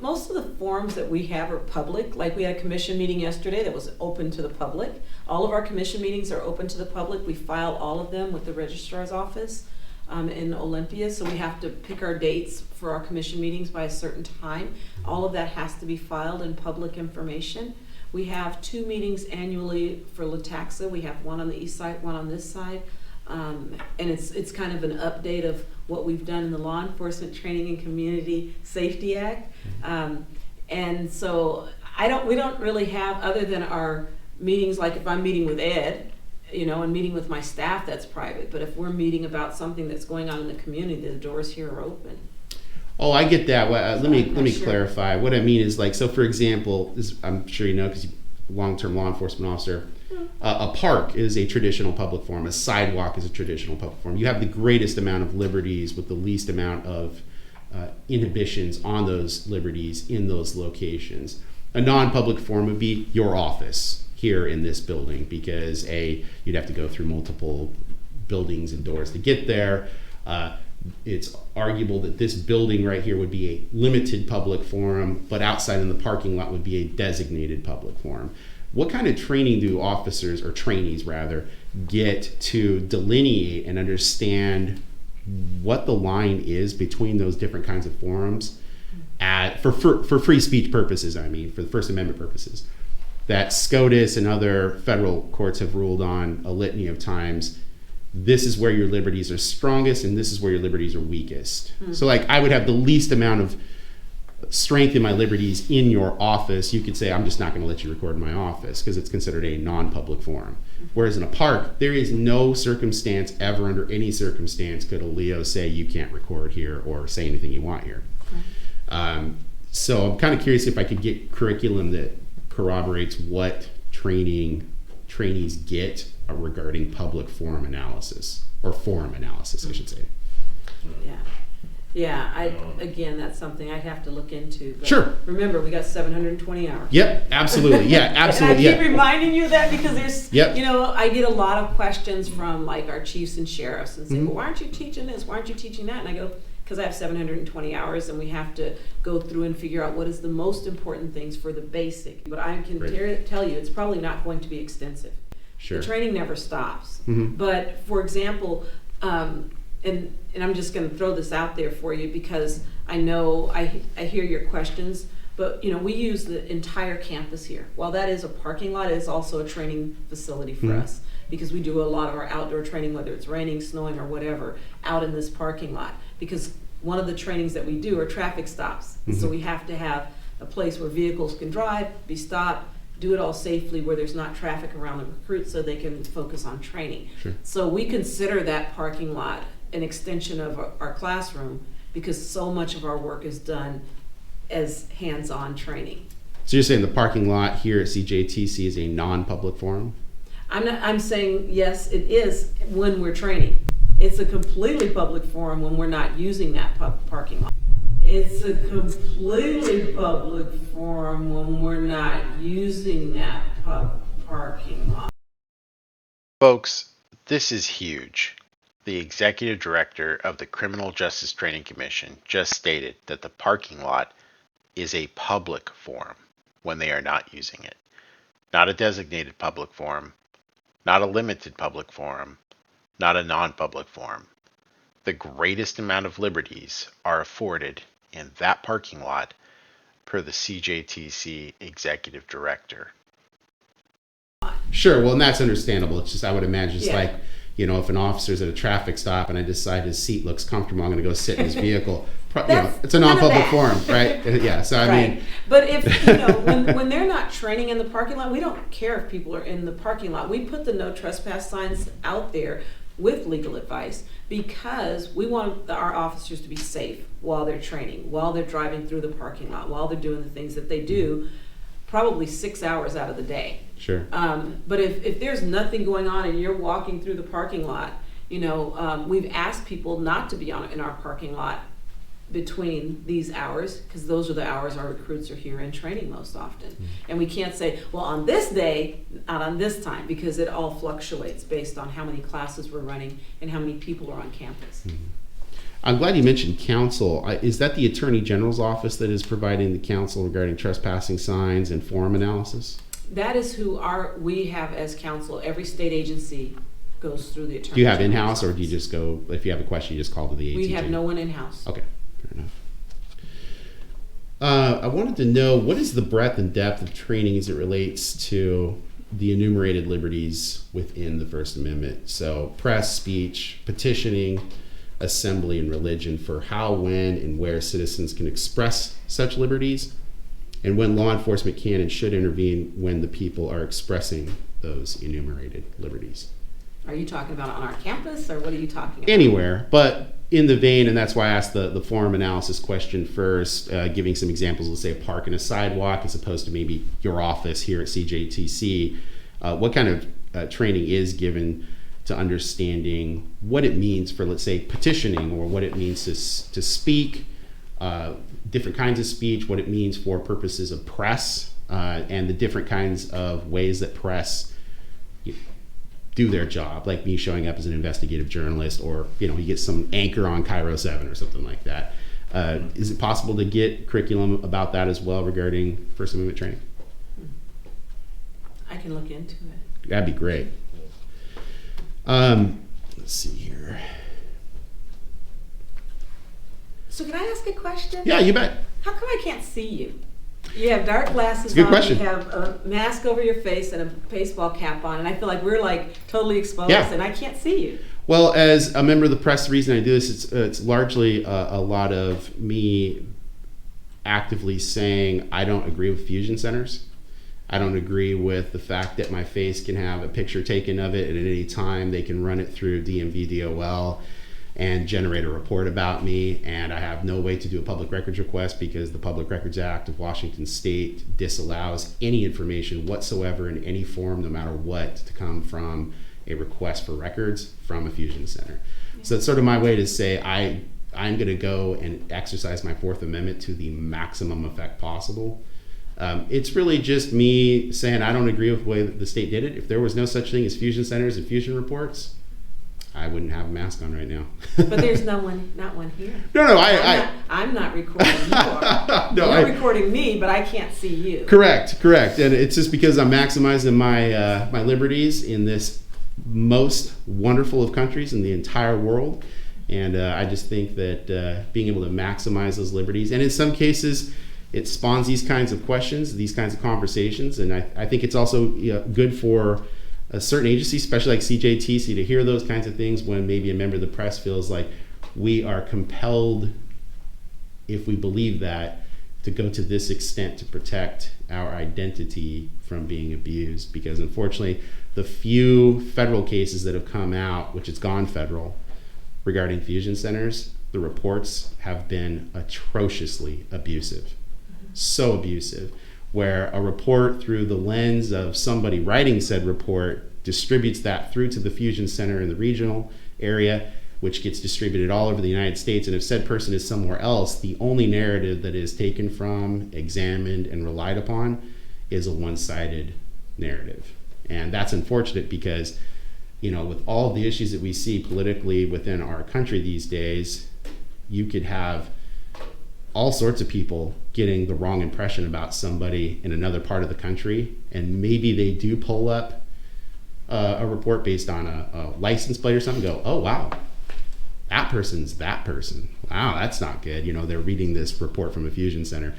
most of the forums that we have are public. Like we had a commission meeting yesterday that was open to the public. All of our commission meetings are open to the public. We file all of them with the registrar's office in Olympia, so we have to pick our dates for our commission meetings by a certain time. All of that has to be filed in public information. We have 2 meetings annually for Lataxa. We have one on the east side, one on this side. And it's kind of an update of what we've done in the Law Enforcement Training and Community Safety Act. And so we don't really have, other than our meetings, like if I'm meeting with Ed, and meeting with my staff, that's private. But if we're meeting about something that's going on in the community, the doors here are open. Oh, I get that. Let me clarify. What I mean is, like, so for example, I'm sure you know, because you're a long-term law enforcement officer, a park is a traditional public forum. A sidewalk is a traditional public forum. You have the greatest amount of liberties with the least amount of inhibitions on those liberties in those locations. A non-public forum would be your office here in this building, because you'd have to go through multiple buildings and doors to get there. it's arguable that this building right here would be a limited public forum, but outside in the parking lot would be a designated public forum. What kind of training do officers, or trainees rather, get to delineate and understand what the line is between those different kinds of forums for free speech purposes, for the First Amendment purposes, that SCOTUS and other federal courts have ruled on a litany of times? This is where your liberties are strongest and this is where your liberties are weakest. So like I would have the least amount of strength in my liberties in your office. You could say, I'm just not going to let you record in my office because it's considered a non-public forum. Whereas in a park, there is no circumstance ever, under any circumstance, could a Leo say you can't record here or say anything you want here. So I'm kind of curious if I could get curriculum that corroborates what trainees get regarding public forum analysis, or forum analysis, I should say. Again, that's something I'd have to look into. But sure. Remember, we got 720 hours. Yep, absolutely. Yeah, absolutely. And I keep reminding you of that because there's, yep. I get a lot of questions from like our chiefs and sheriffs and say, well, why aren't you teaching this? Why aren't you teaching that? And I go, because I have 720 hours and we have to go through and figure out what is the most important things for the basic. But I can tell you, it's probably not going to be extensive. Sure. The training never stops. But for example, and I'm just going to throw this out there for you because I know I hear your questions, but we use the entire campus here. While that is a parking lot, it is also a training facility for us because we do a lot of our outdoor training, whether it's raining, snowing, or whatever, out in this parking lot. Because one of the trainings that we do are traffic stops. So we have to have a place where vehicles can drive, be stopped, do it all safely where there's not traffic around the recruits so they can focus on training. Sure. So we consider that parking lot an extension of our classroom because so much of our work is done as hands-on training. So you're saying the parking lot here at CJTC is a non-public forum? I'm saying yes, it is when we're training. It's a completely public forum when we're not using that parking lot. It's a completely public forum when we're not using that parking lot. Folks, this is huge. The executive director of the Criminal Justice Training Commission just stated that the parking lot is a public forum when they are not using it. Not a designated public forum, not a limited public forum, not a non-public forum. The greatest amount of liberties are afforded in that parking lot per the CJTC executive director. Sure, well, and that's understandable. It's just, I would imagine it's like, if an officer's at a traffic stop and I decide his seat looks comfortable, I'm going to go sit in his vehicle. It's a non-public forum, right? Yeah, so I mean. But if, when they're not training in the parking lot, we don't care if people are in the parking lot. We put the no trespass signs out there with legal advice because we want our officers to be safe while they're training, while they're driving through the parking lot, while they're doing the things that they do, probably 6 hours out of the day. Sure. But if there's nothing going on and you're walking through the parking lot, we've asked people not to be in our parking lot between these hours because those are the hours our recruits are here in training most often. And we can't say, well, on this day, not on this time, because it all fluctuates based on how many classes we're running and how many people are on campus. I'm glad you mentioned counsel. Is that the Attorney General's office that is providing the counsel regarding trespassing signs and forum analysis? That is who we have as counsel. Every state agency goes through the Attorney General's. Do you have in-house, or do you just go, if you have a question, you just call to the ATJ? We have no one in-house. Okay, fair enough. I wanted to know, what is the breadth and depth of training as it relates to the enumerated liberties within the First Amendment? So press, speech, petitioning, assembly, and religion, for how, when, and where citizens can express such liberties, and when law enforcement can and should intervene when the people are expressing those enumerated liberties. Are you talking about on our campus, or what are you talking about? Anywhere, but in the vein, and that's why I asked the forum analysis question first, giving some examples, let's say a park and a sidewalk as opposed to maybe your office here at CJTC. What kind of training is given to understanding what it means for, let's say, petitioning, or what it means to speak, different kinds of speech, what it means for purposes of press, and the different kinds of ways that press do their job, like me showing up as an investigative journalist, or he gets some anchor on Cairo 7 or something like that. Is it possible to get curriculum about that as well regarding First Amendment training? I can look into it. That'd be great. Let's see here. So can I ask a question? Yeah, you bet. How come I can't see you? You have dark glasses Good on, question. you have a mask over your face and a baseball cap on, and I feel like we're like totally exposed, and I can't see you. Well, as a member of the press, the reason I do this, it's largely a lot of me actively saying I don't agree with fusion centers. I don't agree with the fact that my face can have a picture taken of it, and at any time they can run it through DMV DOL and generate a report about me, and I have no way to do a public records request because the Public Records Act of Washington State disallows any information whatsoever in any form, no matter what, to come from a request for records from a fusion center. So it's sort of my way to say I'm going to go and exercise my Fourth Amendment to the maximum effect possible. It's really just me saying I don't agree with the way that the state did it. If there was no such thing as fusion centers and fusion reports, I wouldn't have a mask on right now. But there's not one here. No, I'm not recording you. You're recording me, but I can't see you. Correct. And it's just because I'm maximizing my my liberties in this most wonderful of countries in the entire world. And I just think that being able to maximize those liberties, and in some cases, it spawns these kinds of questions, these kinds of conversations. And I think it's also good for a certain agency, especially like CJTC, to hear those kinds of things when maybe a member of the press feels like we are compelled, if we believe that, to go to this extent to protect our identity from being abused. Because unfortunately, the few federal cases that have come out, which has gone federal, regarding fusion centers, the reports have been atrociously abusive. So abusive, where a report through the lens of somebody writing said report distributes that through to the fusion center in the regional area, which gets distributed all over the United States. And if said person is somewhere else, the only narrative that is taken from, examined, and relied upon is a one-sided narrative. And that's unfortunate because, with all the issues that we see politically within our country these days, you could have all sorts of people getting the wrong impression about somebody in another part of the country, and maybe they do pull up a report based on a license plate or something, go, oh wow, that person's that person, wow, that's not good. They're reading this report from a fusion center.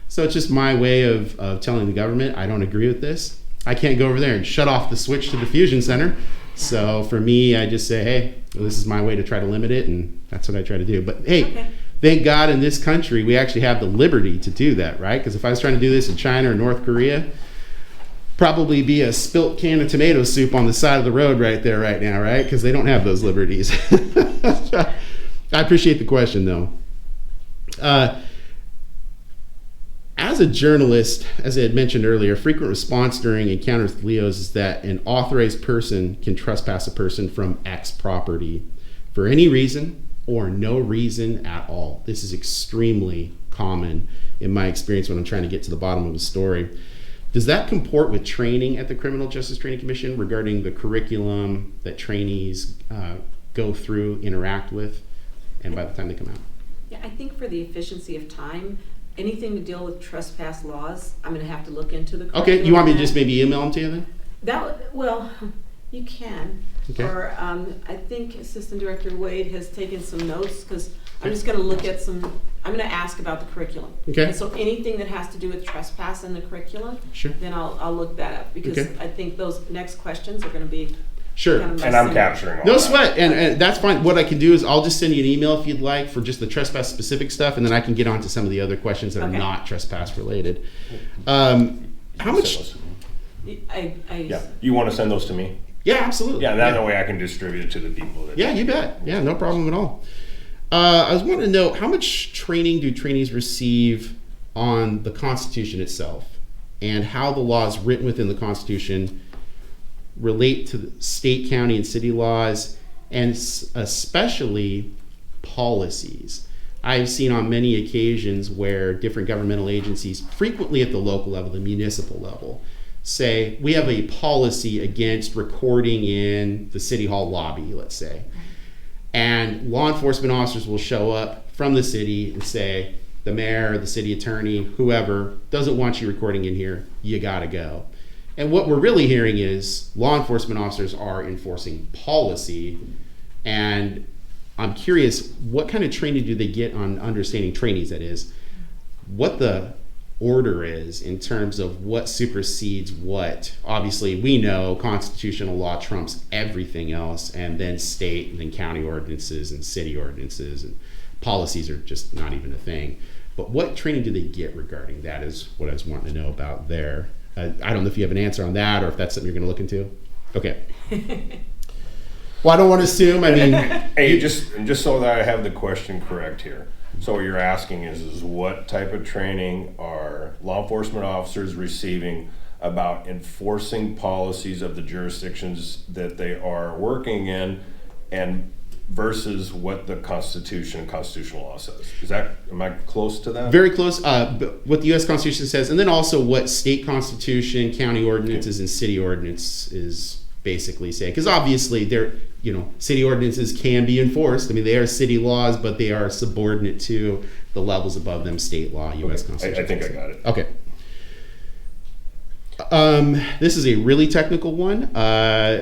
So it's just my way of telling the government I don't agree with this. I can't go over there and shut off the switch to the fusion center. So for me, I just say, hey, this is my way to try to limit it, and that's what I try to do. But hey, thank God in this country we actually have the liberty to do that, right? Because if I was trying to do this in China or North Korea, probably be a spilt can of tomato soup on the side of the road right there right now, right? Because they don't have those liberties. I appreciate the question, though. As a journalist, as I had mentioned earlier, frequent response during encounters with Leos is that an authorized person can trespass a person from X property for any reason or no reason at all. This is extremely common in my experience when I'm trying to get to the bottom of a story. Does that comport with training at the Criminal Justice Training Commission regarding the curriculum that trainees go through, interact with, and by the time they come out? Yeah, I think for the efficiency of time, anything to deal with trespass laws, I'm going to have to look into the curriculum. Okay, you want me to just maybe email them to you then? Well, you can. Okay. Or I think Assistant Director Wade has taken some notes, because I'm just going to look at some, I'm going to ask about the curriculum. Okay. And so anything that has to do with trespass in the curriculum, sure, then I'll look that up, because okay, I think those next questions are going to be sure. kind of and I'm capturing all no that. sweat, and that's fine. What I can do is I'll just send you an email if you'd like for just the trespass specific stuff, and then I can get on to some of the other questions that are not trespass related. How much? Yeah, you want to send those to me? Yeah, absolutely. Yeah, that way I can distribute it to the people. That you bet. Yeah, no problem at all. I was wanting to know, how much training do trainees receive on the Constitution itself, and how the laws written within the Constitution relate to the state, county, and city laws, and especially policies. I've seen on many occasions where different governmental agencies, frequently at the local level, the municipal level, say we have a policy against recording in the city hall lobby, let's say, and law enforcement officers will show up from the city and say, the mayor, the city attorney, whoever doesn't want you recording in here, you gotta go. And what we're really hearing is law enforcement officers are enforcing policy, and I'm curious, what kind of training do they get on understanding, trainees that is, what the order is in terms of what supersedes what. Obviously, we know constitutional law trumps everything else, and then state and then county ordinances and city ordinances, and policies are just not even a thing. But what training do they get regarding that is what I was wanting to know about there. I don't know if you have an answer on that or if that's something you're going to look into. Okay. Well, I don't want to assume. I mean, hey, just so that I have the question correct here. So what you're asking is what type of training are law enforcement officers receiving about enforcing policies of the jurisdictions that they are working in, and versus what the Constitution and constitutional law says? Am I close to that? Very close. What the U.S. Constitution says, and then also what state constitution, county ordinances, and city ordinances basically say. Because obviously, city ordinances can be enforced. I mean, they are city laws, but they are subordinate to the levels above them, state law, U.S. Constitution. I think I got it. Okay. This is a really technical one.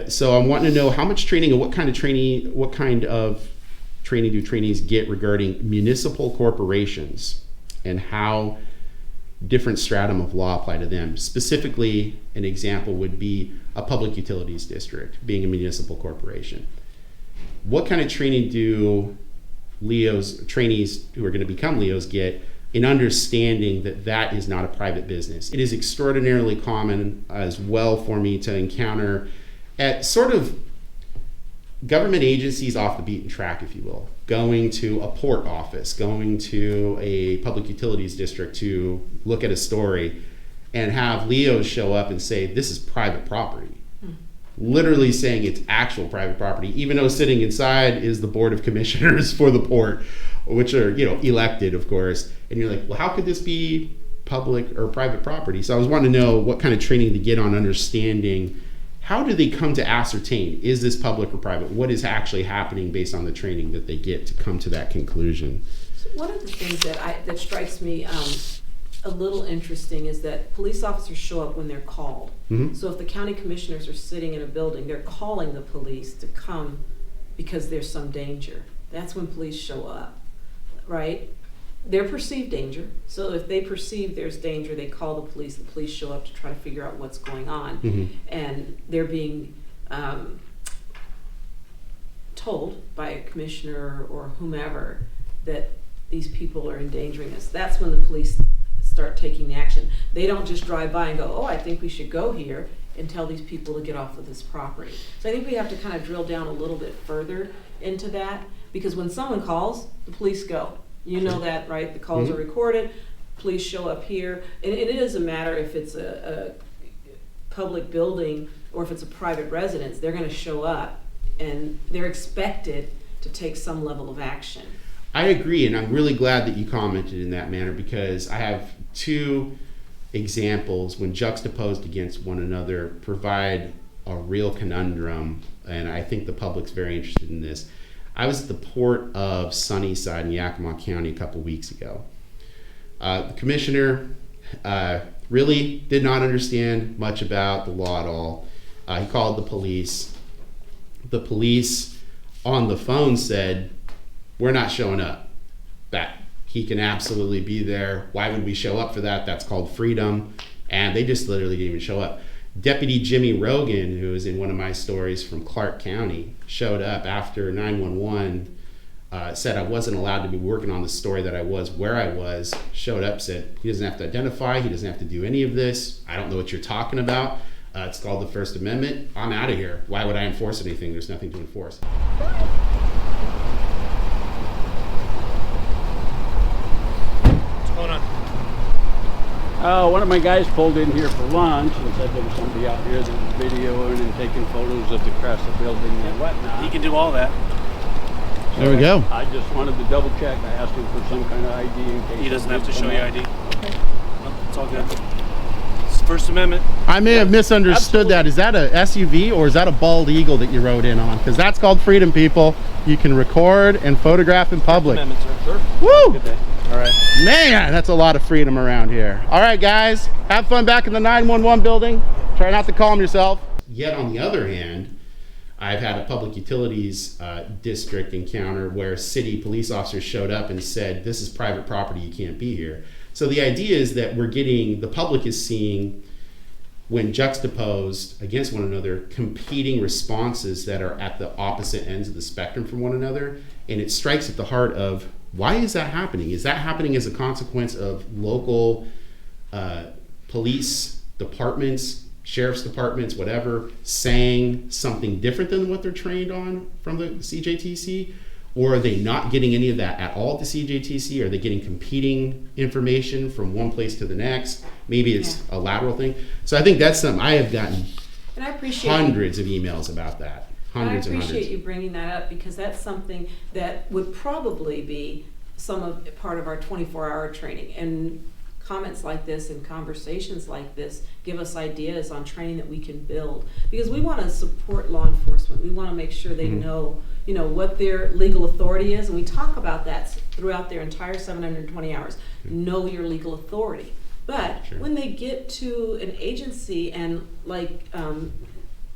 So I'm wanting to know how much training and what kind of training do trainees get regarding municipal corporations and how different stratum of law apply to them. Specifically, an example would be a public utilities district being a municipal corporation. What kind of training do trainees who are going to become LEOs get in understanding that that is not a private business? It is extraordinarily common as well for me to encounter at sort of government agencies off the beaten track, if you will, going to a port office, going to a public utilities district to look at a story and have LEOs show up and say, this is private property. Literally saying it's actual private property, even though sitting inside is the board of commissioners for the port, which are, elected, of course. And you're like, well, how could this be public or private property? So I was wanting to know what kind of training to get on understanding how do they come to ascertain, is this public or private? What is actually happening based on the training that they get to come to that conclusion? So one of the things that strikes me a little interesting is that police officers show up when they're called. Mm-hmm. So if the county commissioners are sitting in a building, they're calling the police to come because there's some danger. That's when police show up, right? They're perceived danger. So if they perceive there's danger, they call the police show up to try to figure out what's going on. Mm-hmm. And they're being told by a commissioner or whomever that these people are endangering us. That's when the police start taking the action. They don't just drive by and go, oh, I think we should go here, and tell these people to get off of this property. So I think we have to kind of drill down a little bit further into that, because when someone calls, the police go. You know that, right? The calls are recorded, police show up here, and it is a matter if it's a public building or if it's a private residence, they're gonna show up and they're expected to take some level of action. I agree, and I'm really glad that you commented in that manner, because I have two examples when juxtaposed against one another provide a real conundrum, and I think the public's very interested in this. I was at the port of Sunnyside in Yakima County a couple weeks ago. The commissioner really did not understand much about the law at all. He called the police. The police on the phone said, we're not showing up. That he can absolutely be there. Why would we show up for that? That's called freedom. And they just literally didn't even show up. Deputy Jimmy Rogan, who is in one of my stories from Clark County, showed up after 911, said I wasn't allowed to be working on the story that I was, where I was, showed up, said he doesn't have to identify, he doesn't have to do any of this. I don't know what you're talking about. It's called the First Amendment. I'm out of here. Why would I enforce anything? There's nothing to enforce. One of my guys pulled in here for lunch and said there was somebody out here that was videoing and taking photos of the crest of the building and whatnot. He can do all that. So there we go. I just wanted to double check. I asked him for some kind of ID in case. He doesn't have to show you ID. Okay. No, it's all good. First Amendment. I may have misunderstood that. Is that a SUV or is that a bald eagle that you rode in on? Because that's called freedom, people. You can record and photograph in public. Amendment, sir. Sure. Woo! Good day. All right. Man, that's a lot of freedom around here. All right, guys, have fun back in the 911 building. Try not to calm yourself. Yet on the other hand, I've had a public utilities district encounter where city police officers showed up and said, this is private property, you can't be here. So the idea is that the public is seeing, when juxtaposed against one another, competing responses that are at the opposite ends of the spectrum from one another. And it strikes at the heart of, why is that happening? Is that happening as a consequence of local police departments, sheriff's departments, whatever, saying something different than what they're trained on from the CJTC? Or are they not getting any of that at all at the CJTC? Are they getting competing information from one place to the next? Maybe it's a lateral thing. So I think that's something I have gotten And I appreciate hundreds of emails about that. Hundreds and I hundreds. appreciate you bringing that up because that's something that would probably be part of our 24-hour training. And comments like this and conversations like this give us ideas on training that we can build, because we want to support law enforcement. We want to make sure they know, what their legal authority is, and we talk about that throughout their entire 720 hours. Know your legal authority. But when they get to an agency and like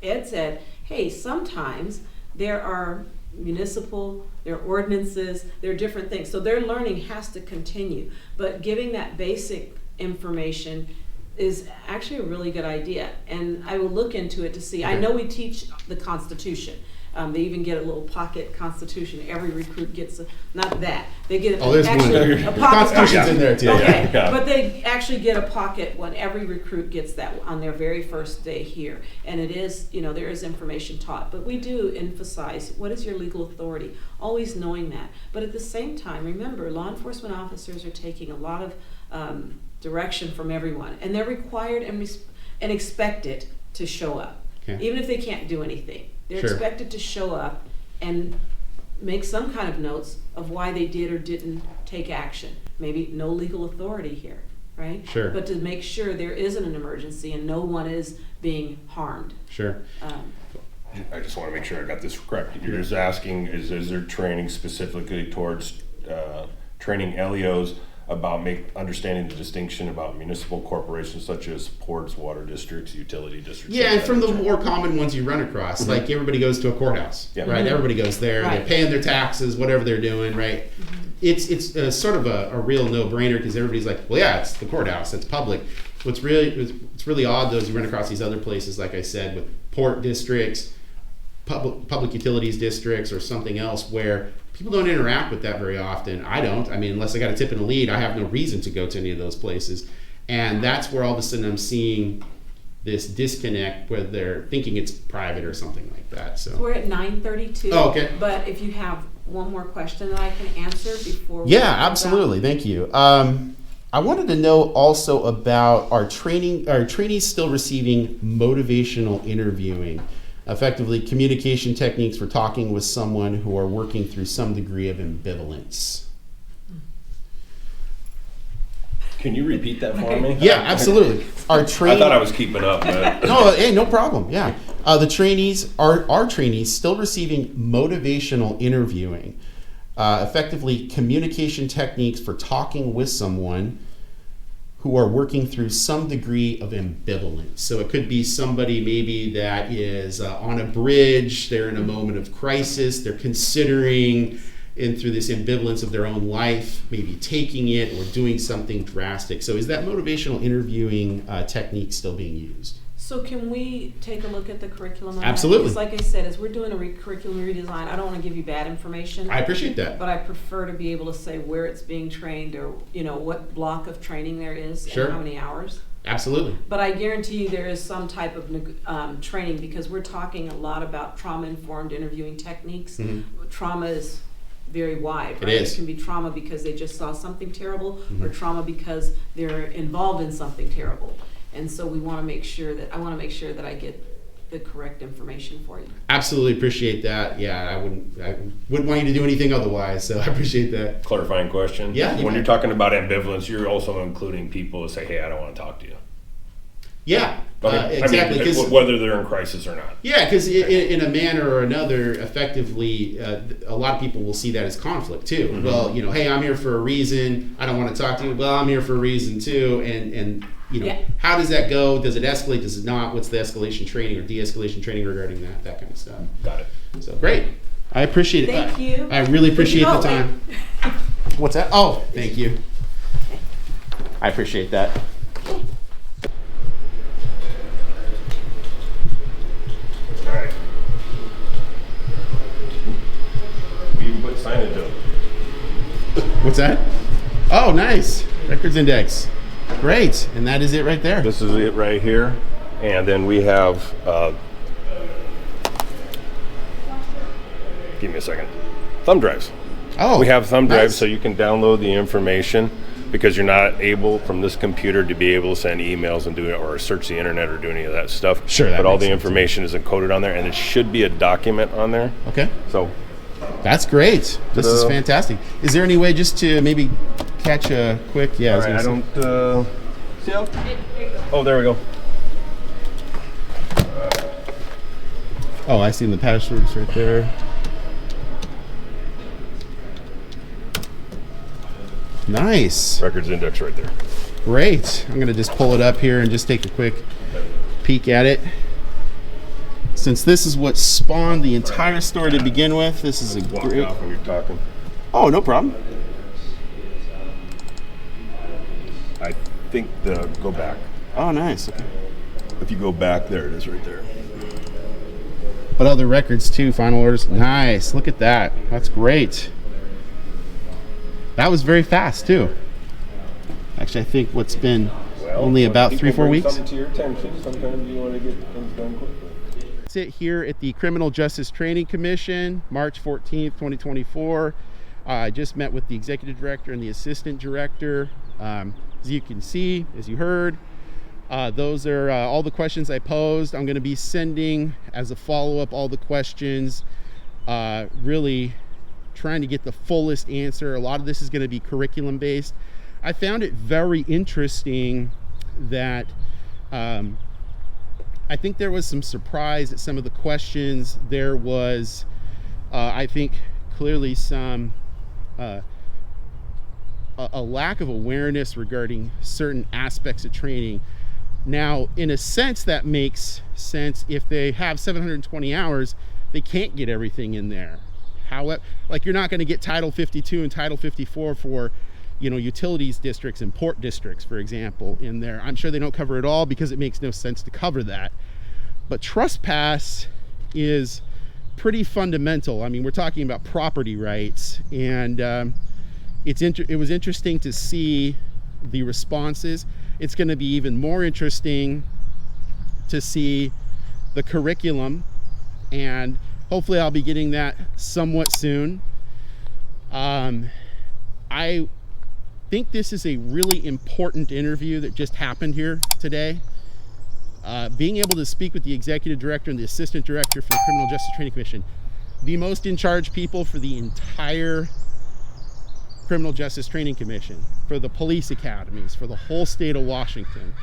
Ed said, hey, sometimes there are there are ordinances, there are different things. So their learning has to continue. But giving that basic information is actually a really good idea. And I will look into it to see. I know we teach the Constitution. They even get a little pocket Constitution. Every recruit gets not that. They get there's actually one. a pocket Constitution's in there too. Okay, Yeah. but they actually get a pocket when every recruit gets that on their very first day here. And it is, there is information taught. But we do emphasize what is your legal authority, always knowing that. But at the same time, remember, law enforcement officers are taking a lot of direction from everyone, and they're required and expected to show up, even if they can't do anything. They're expected to show up and make some kind of notes of why they did or didn't take action. Maybe no legal authority here, right? Sure. But to make sure there isn't an emergency and no one is being harmed. Sure. I just want to make sure I got this correct. You're just asking, is there training specifically towards training LEOs about understanding the distinction about municipal corporations such as ports, water districts, utility districts? Yeah, and from the more common ones you run across, like everybody goes to a courthouse, right? Everybody goes there, they're paying their taxes, whatever they're doing, right? It's sort of a real no-brainer because everybody's like, well, yeah, it's the courthouse, it's public. It's really odd though is you run across these other places, like I said, with port districts, public utilities districts, or something else where people don't interact with that very often. I don't. I mean, unless I got a tip and a lead, I have no reason to go to any of those places. And that's where all of a sudden I'm seeing this disconnect where they're thinking it's private or something like that. So we're at 9:32. Oh, okay. But if you have one more question that I can answer before we absolutely. Thank you. I wanted to know also about our trainees still receiving motivational interviewing, effectively communication techniques for talking with someone who are working through some degree of ambivalence. Can you repeat that for me? Yeah, absolutely. I thought I was keeping up, but no problem. Yeah, our trainees still receiving motivational interviewing, effectively communication techniques for talking with someone who are working through some degree of ambivalence. So it could be somebody maybe that is on a bridge, they're in a moment of crisis, they're considering, and through this ambivalence of their own life, maybe taking it or doing something drastic. So is that motivational interviewing technique still being used? So can we take a look at the curriculum on Absolutely. that? Because like I said, as we're doing a curriculum redesign, I don't want to give you bad information. I appreciate that. But I prefer to be able to say where it's being trained or, what block of training there is and how many hours. Absolutely. But I guarantee you there is some type of training because we're talking a lot about trauma-informed interviewing techniques. Mm-hmm. Trauma is very wide, right? It is. It can be trauma because they just saw something terrible or trauma because they're involved in something terrible. And so I want to make sure that I get the correct information for you. Absolutely appreciate that. Yeah, I wouldn't want you to do anything otherwise, so I appreciate that. Clarifying question. Yeah. When you're talking about ambivalence, you're also including people who say, hey, I don't want to talk to you. Yeah, Okay. exactly. I mean, whether they're in crisis or not. Yeah, because in a manner or another, effectively, a lot of people will see that as conflict too. Mm-hmm. Well, you know, hey, I'm here for a reason. I don't want to talk to you. Well, I'm here for a reason too. And you know, how does that go? Does it escalate? Does it not? What's the escalation training or de-escalation training regarding that kind of stuff? Got it. So great. I appreciate it. Thank you. I really appreciate the Oh, time. What's that? Oh, thank you. I appreciate that. All right. We even put signage up. What's that? Oh, nice. Records index. Great. And that is it right there. This is it right here. And then we have, give me a second, thumb drives. Oh, we have thumb drives nice. so you can download the information, because you're not able from this computer to be able to send emails and do it or search the internet or do any of that stuff. Sure, that but all makes the sense. information is encoded on there, and it should be a document on there. Okay. So That's great. This is fantastic. Is there any way just to maybe catch a quick? Yeah. all right, I don't see how. Oh, there we go. Oh, I see the passwords right there. Nice. Records index right there. Great. I'm going to just pull it up here and just take a quick peek at it. Since this is what spawned the entire story to begin with, this is a Walk great. off when you're talking. Oh, no problem. I think go back. Oh, nice. Okay. If you go back, there it is right there. But other records too, final orders. Nice. Look at that. That's great. That was very fast too. Actually, I think what's been only about 3-4 weeks. Something to your attention. Sometimes you want to get things done quickly. Sit here at the Criminal Justice Training Commission, March 14th, 2024. I just met with the executive director and the assistant director. As you can see, as you heard, those are all the questions I posed. I'm going to be sending as a follow-up all the questions, really trying to get the fullest answer. A lot of this is going to be curriculum based. I found it very interesting that I think there was some surprise at some of the questions. There was, I think, clearly some a lack of awareness regarding certain aspects of training. Now, in a sense, that makes sense. If they have 720 hours, they can't get everything in there. However, like, you're not going to get Title 52 and Title 54 for, you know, utilities districts and port districts, for example, in there. I'm sure they don't cover it all because it makes no sense to cover that. But trespass is pretty fundamental. I mean, we're talking about property rights, and it was interesting to see the responses. It's going to be even more interesting to see the curriculum, and hopefully I'll be getting that somewhat soon. I think this is a really important interview that just happened here today. Being able to speak with the executive director and the assistant director for the Criminal Justice Training Commission, the most in charge people for the entire Criminal Justice Training Commission, for the police academies, for the whole state of Washington.